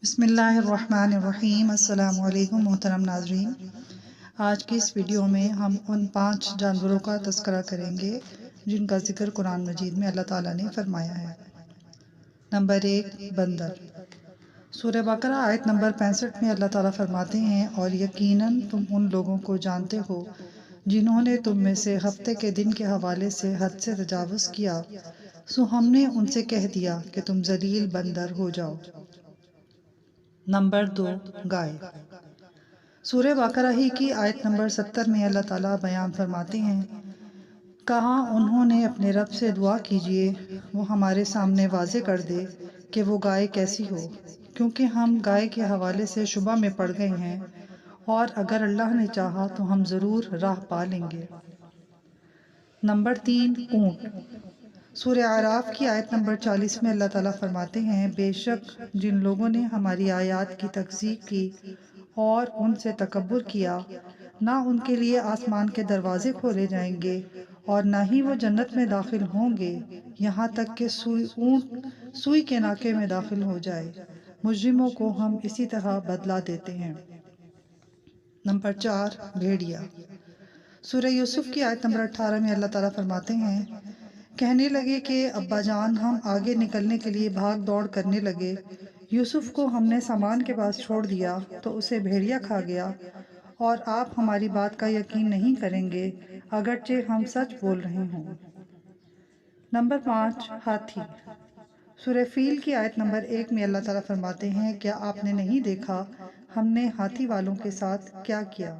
بسم اللہ الرحمن الرحیم۔ السلام علیکم محترم ناظرین، آج کی اس ویڈیو میں ہم ان 5 جانوروں کا تذکرہ کریں گے جن کا ذکر قرآن مجید میں اللہ تعالیٰ نے فرمایا ہے۔ نمبر 1، بندر۔ سورہ بقرہ آیت نمبر 65 میں اللہ تعالیٰ فرماتے ہیں، اور یقیناً تم ان لوگوں کو جانتے ہو جنہوں نے تم میں سے ہفتے کے دن کے حوالے سے حد سے تجاوز کیا، سو ہم نے ان سے کہہ دیا کہ تم ذلیل بندر ہو جاؤ۔ نمبر 2، گائے۔ سورہ بقرہ ہی کی آیت نمبر 70 میں اللہ تعالیٰ بیان فرماتے ہیں، کہا انہوں نے اپنے رب سے دعا کیجئے وہ ہمارے سامنے واضح کر دے کہ وہ گائے کیسی ہو، کیونکہ ہم گائے کے حوالے سے شبہ میں پڑ گئے ہیں، اور اگر اللہ نے چاہا تو ہم ضرور راہ پا لیں گے۔ نمبر 3، اونٹ۔ سورہ اعراف کی آیت نمبر 40 میں اللہ تعالیٰ فرماتے ہیں، بے شک جن لوگوں نے ہماری آیات کی تکذیب کی اور ان سے تکبر کیا، نہ ان کے لیے آسمان کے دروازے کھولے جائیں گے اور نہ ہی وہ جنت میں داخل ہوں گے یہاں تک کہ اونٹ سوئی کے ناکے میں داخل ہو جائے۔ مجرموں کو ہم اسی طرح بدلہ دیتے ہیں۔ نمبر 4، بھیڑیا۔ سورہ یوسف کی آیت نمبر 18 میں اللہ تعالیٰ فرماتے ہیں، کہنے لگے کہ ابا جان ہم آگے نکلنے کے لیے بھاگ دوڑ کرنے لگے، یوسف کو ہم نے سامان کے پاس چھوڑ دیا تو اسے بھیڑیا کھا گیا، اور آپ ہماری بات کا یقین نہیں کریں گے اگرچہ ہم سچ بول رہے ہوں۔ نمبر 5، ہاتھی۔ سورہ فیل کی آیت نمبر 1 میں اللہ تعالیٰ فرماتے ہیں، کیا آپ نے نہیں دیکھا ہم نے ہاتھی والوں کے ساتھ کیا کیا؟